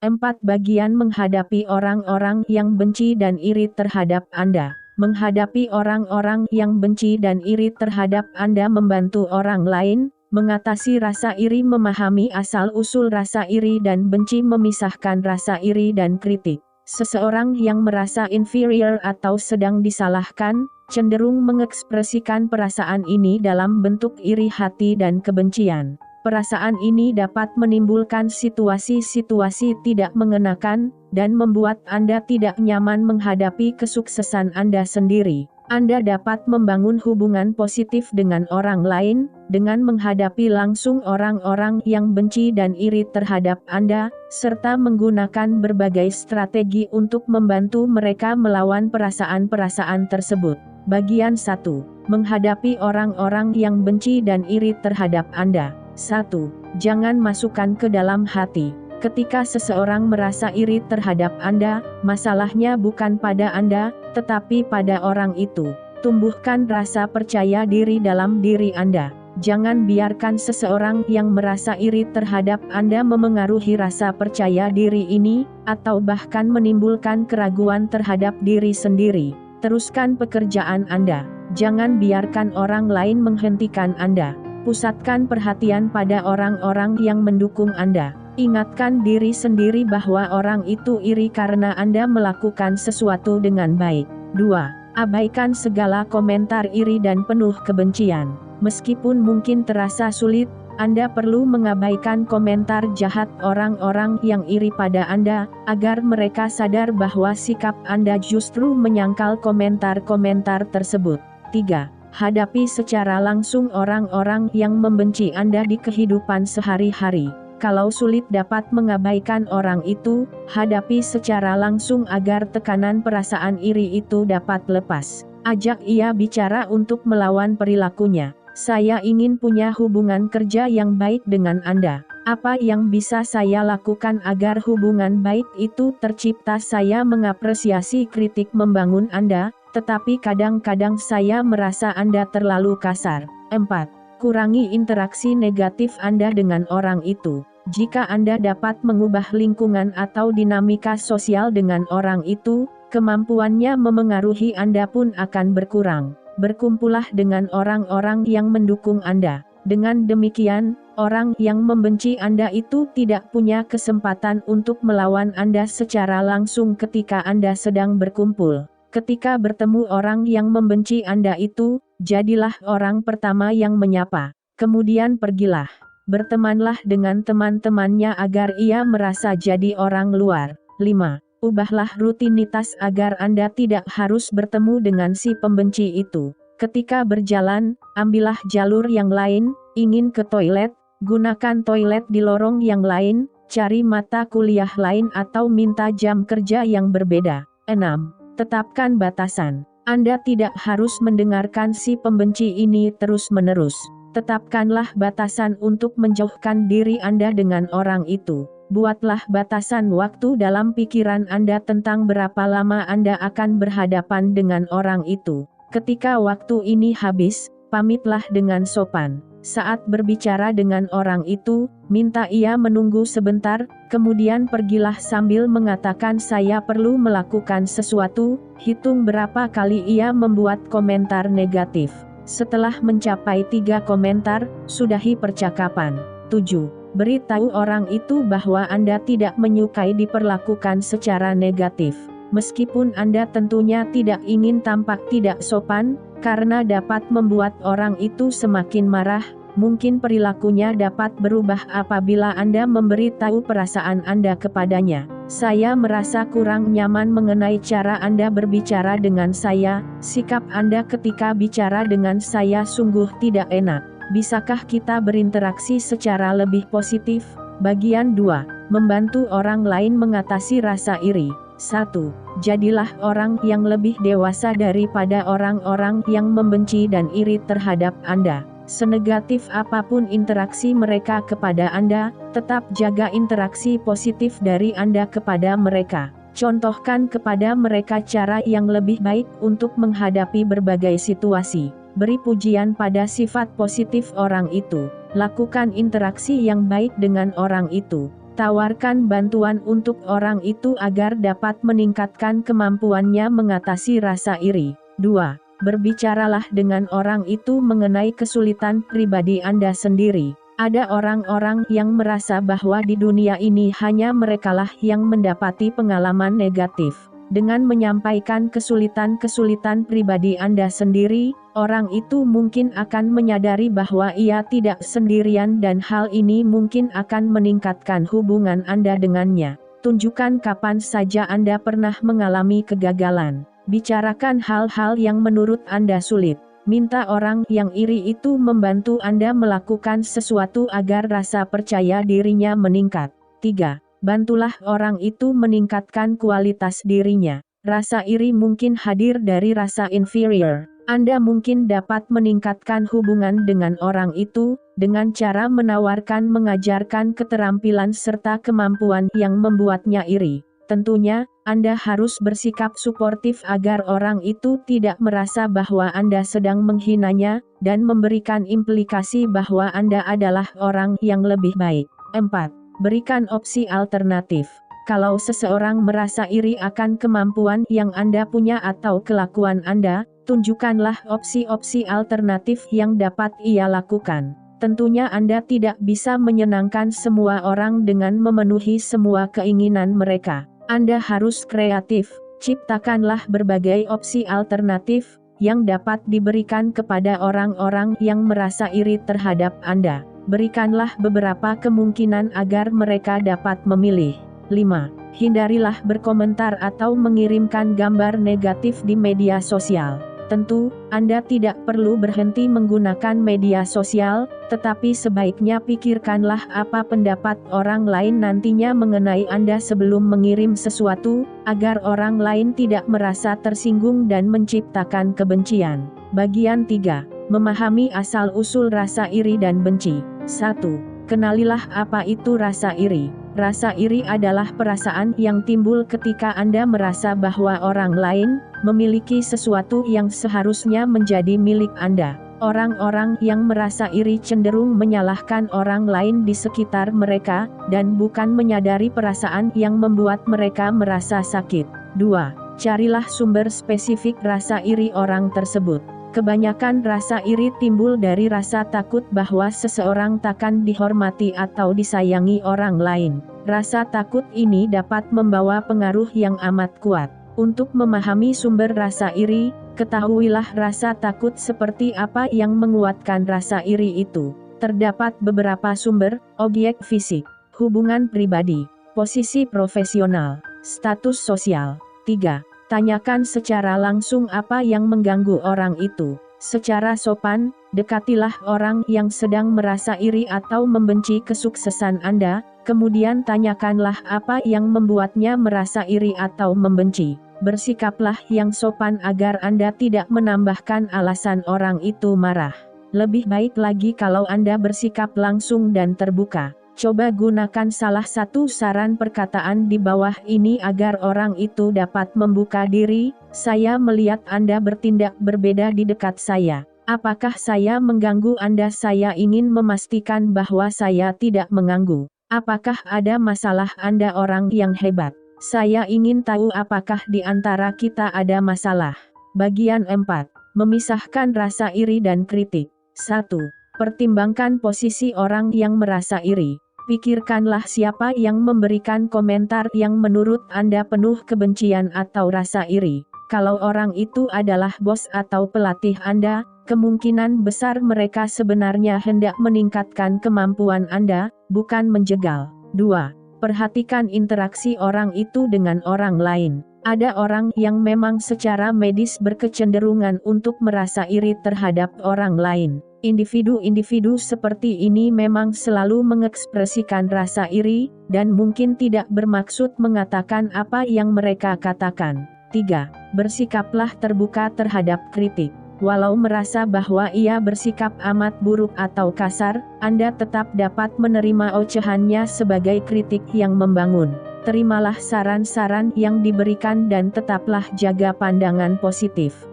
4. Bagian menghadapi orang-orang yang benci dan iri terhadap Anda. Menghadapi orang-orang yang benci dan iri terhadap Anda membantu orang lain, mengatasi rasa iri, memahami asal-usul rasa iri dan benci, memisahkan rasa iri dan kritik. Seseorang yang merasa inferior atau sedang disalahkan, cenderung mengekspresikan perasaan ini dalam bentuk iri hati dan kebencian. Perasaan ini dapat menimbulkan situasi-situasi tidak mengenakan, dan membuat Anda tidak nyaman menghadapi kesuksesan Anda sendiri. Anda dapat membangun hubungan positif dengan orang lain, dengan menghadapi langsung orang-orang yang benci dan iri terhadap Anda, serta menggunakan berbagai strategi untuk membantu mereka melawan perasaan-perasaan tersebut. Bagian 1. Menghadapi orang-orang yang benci dan iri terhadap Anda. 1. Jangan masukkan ke dalam hati. Ketika seseorang merasa iri terhadap Anda, masalahnya bukan pada Anda, tetapi pada orang itu. Tumbuhkan rasa percaya diri dalam diri Anda. Jangan biarkan seseorang yang merasa iri terhadap Anda memengaruhi rasa percaya diri ini, atau bahkan menimbulkan keraguan terhadap diri sendiri. Teruskan pekerjaan Anda. Jangan biarkan orang lain menghentikan Anda. Pusatkan perhatian pada orang-orang yang mendukung Anda. Ingatkan diri sendiri bahwa orang itu iri karena Anda melakukan sesuatu dengan baik. 2. Abaikan segala komentar iri dan penuh kebencian. Meskipun mungkin terasa sulit, Anda perlu mengabaikan komentar jahat orang-orang yang iri pada Anda, agar mereka sadar bahwa sikap Anda justru menyangkal komentar-komentar tersebut. 3. Hadapi secara langsung orang-orang yang membenci Anda di kehidupan sehari-hari. Kalau sulit dapat mengabaikan orang itu, hadapi secara langsung agar tekanan perasaan iri itu dapat lepas. Ajak ia bicara untuk melawan perilakunya. Saya ingin punya hubungan kerja yang baik dengan Anda. Apa yang bisa saya lakukan agar hubungan baik itu tercipta? Saya mengapresiasi kritik membangun Anda, tetapi kadang-kadang saya merasa Anda terlalu kasar. 4. Kurangi interaksi negatif Anda dengan orang itu. Jika Anda dapat mengubah lingkungan atau dinamika sosial dengan orang itu, kemampuannya memengaruhi Anda pun akan berkurang. Berkumpullah dengan orang-orang yang mendukung Anda. Dengan demikian, orang yang membenci Anda itu tidak punya kesempatan untuk melawan Anda secara langsung ketika Anda sedang berkumpul. Ketika bertemu orang yang membenci Anda itu, jadilah orang pertama yang menyapa. Kemudian pergilah. Bertemanlah dengan teman-temannya agar ia merasa jadi orang luar. 5. Ubahlah rutinitas agar Anda tidak harus bertemu dengan si pembenci itu. Ketika berjalan, ambillah jalur yang lain, ingin ke toilet, gunakan toilet di lorong yang lain, cari mata kuliah lain atau minta jam kerja yang berbeda. 6. Tetapkan batasan. Anda tidak harus mendengarkan si pembenci ini terus-menerus. Tetapkanlah batasan untuk menjauhkan diri Anda dengan orang itu. Buatlah batasan waktu dalam pikiran Anda tentang berapa lama Anda akan berhadapan dengan orang itu. Ketika waktu ini habis, pamitlah dengan sopan. Saat berbicara dengan orang itu, minta ia menunggu sebentar, kemudian pergilah sambil mengatakan saya perlu melakukan sesuatu. Hitung berapa kali ia membuat komentar negatif. Setelah mencapai 3 komentar, sudahi percakapan. 7. Beritahu orang itu bahwa Anda tidak menyukai diperlakukan secara negatif. Meskipun Anda tentunya tidak ingin tampak tidak sopan, karena dapat membuat orang itu semakin marah, mungkin perilakunya dapat berubah apabila Anda memberitahu perasaan Anda kepadanya. Saya merasa kurang nyaman mengenai cara Anda berbicara dengan saya, sikap Anda ketika bicara dengan saya sungguh tidak enak. Bisakah kita berinteraksi secara lebih positif? Bagian 2. Membantu orang lain mengatasi rasa iri. 1. Jadilah orang yang lebih dewasa daripada orang-orang yang membenci dan iri terhadap Anda. Senegatif apapun interaksi mereka kepada Anda, tetap jaga interaksi positif dari Anda kepada mereka. Contohkan kepada mereka cara yang lebih baik untuk menghadapi berbagai situasi. Beri pujian pada sifat positif orang itu. Lakukan interaksi yang baik dengan orang itu. Tawarkan bantuan untuk orang itu agar dapat meningkatkan kemampuannya mengatasi rasa iri. 2. Berbicaralah dengan orang itu mengenai kesulitan pribadi Anda sendiri. Ada orang-orang yang merasa bahwa di dunia ini hanya merekalah yang mendapati pengalaman negatif. Dengan menyampaikan kesulitan-kesulitan pribadi Anda sendiri, orang itu mungkin akan menyadari bahwa ia tidak sendirian dan hal ini mungkin akan meningkatkan hubungan Anda dengannya. Tunjukkan kapan saja Anda pernah mengalami kegagalan. Bicarakan hal-hal yang menurut Anda sulit. Minta orang yang iri itu membantu Anda melakukan sesuatu agar rasa percaya dirinya meningkat. 3. Bantulah orang itu meningkatkan kualitas dirinya. Rasa iri mungkin hadir dari rasa inferior. Anda mungkin dapat meningkatkan hubungan dengan orang itu, dengan cara menawarkan mengajarkan keterampilan serta kemampuan yang membuatnya iri. Tentunya, Anda harus bersikap suportif agar orang itu tidak merasa bahwa Anda sedang menghinanya, dan memberikan implikasi bahwa Anda adalah orang yang lebih baik. 4. Berikan opsi alternatif. Kalau seseorang merasa iri akan kemampuan yang Anda punya atau kelakuan Anda, tunjukkanlah opsi-opsi alternatif yang dapat ia lakukan. Tentunya Anda tidak bisa menyenangkan semua orang dengan memenuhi semua keinginan mereka. Anda harus kreatif, ciptakanlah berbagai opsi alternatif yang dapat diberikan kepada orang-orang yang merasa iri terhadap Anda. Berikanlah beberapa kemungkinan agar mereka dapat memilih. 5. Hindarilah berkomentar atau mengirimkan gambar negatif di media sosial. Tentu, Anda tidak perlu berhenti menggunakan media sosial, tetapi sebaiknya pikirkanlah apa pendapat orang lain nantinya mengenai Anda sebelum mengirim sesuatu, agar orang lain tidak merasa tersinggung dan menciptakan kebencian. Bagian 3. Memahami asal-usul rasa iri dan benci. 1. Kenalilah apa itu rasa iri. Rasa iri adalah perasaan yang timbul ketika Anda merasa bahwa orang lain memiliki sesuatu yang seharusnya menjadi milik Anda. Orang-orang yang merasa iri cenderung menyalahkan orang lain di sekitar mereka, dan bukan menyadari perasaan yang membuat mereka merasa sakit. 2. Carilah sumber spesifik rasa iri orang tersebut. Kebanyakan rasa iri timbul dari rasa takut bahwa seseorang takkan dihormati atau disayangi orang lain. Rasa takut ini dapat membawa pengaruh yang amat kuat. Untuk memahami sumber rasa iri, ketahuilah rasa takut seperti apa yang menguatkan rasa iri itu. Terdapat beberapa sumber: objek fisik, hubungan pribadi, posisi profesional, status sosial. 3. Tanyakan secara langsung apa yang mengganggu orang itu. Secara sopan, dekatilah orang yang sedang merasa iri atau membenci kesuksesan Anda, kemudian tanyakanlah apa yang membuatnya merasa iri atau membenci. Bersikaplah yang sopan agar Anda tidak menambahkan alasan orang itu marah. Lebih baik lagi kalau Anda bersikap langsung dan terbuka. Coba gunakan salah satu saran perkataan di bawah ini agar orang itu dapat membuka diri. Saya melihat Anda bertindak berbeda di dekat saya. Apakah saya mengganggu Anda? Saya ingin memastikan bahwa saya tidak mengganggu. Apakah ada masalah? Anda orang yang hebat. Saya ingin tahu apakah di antara kita ada masalah. Bagian 4. Memisahkan rasa iri dan kritik. 1. Pertimbangkan posisi orang yang merasa iri. Pikirkanlah siapa yang memberikan komentar yang menurut Anda penuh kebencian atau rasa iri. Kalau orang itu adalah bos atau pelatih Anda, kemungkinan besar mereka sebenarnya hendak meningkatkan kemampuan Anda, bukan menjegal. 2. Perhatikan interaksi orang itu dengan orang lain. Ada orang yang memang secara medis berkecenderungan untuk merasa iri terhadap orang lain. Individu-individu seperti ini memang selalu mengekspresikan rasa iri, dan mungkin tidak bermaksud mengatakan apa yang mereka katakan. 3. Bersikaplah terbuka terhadap kritik. Walau merasa bahwa ia bersikap amat buruk atau kasar, Anda tetap dapat menerima ocehannya sebagai kritik yang membangun. Terimalah saran-saran yang diberikan dan tetaplah jaga pandangan positif.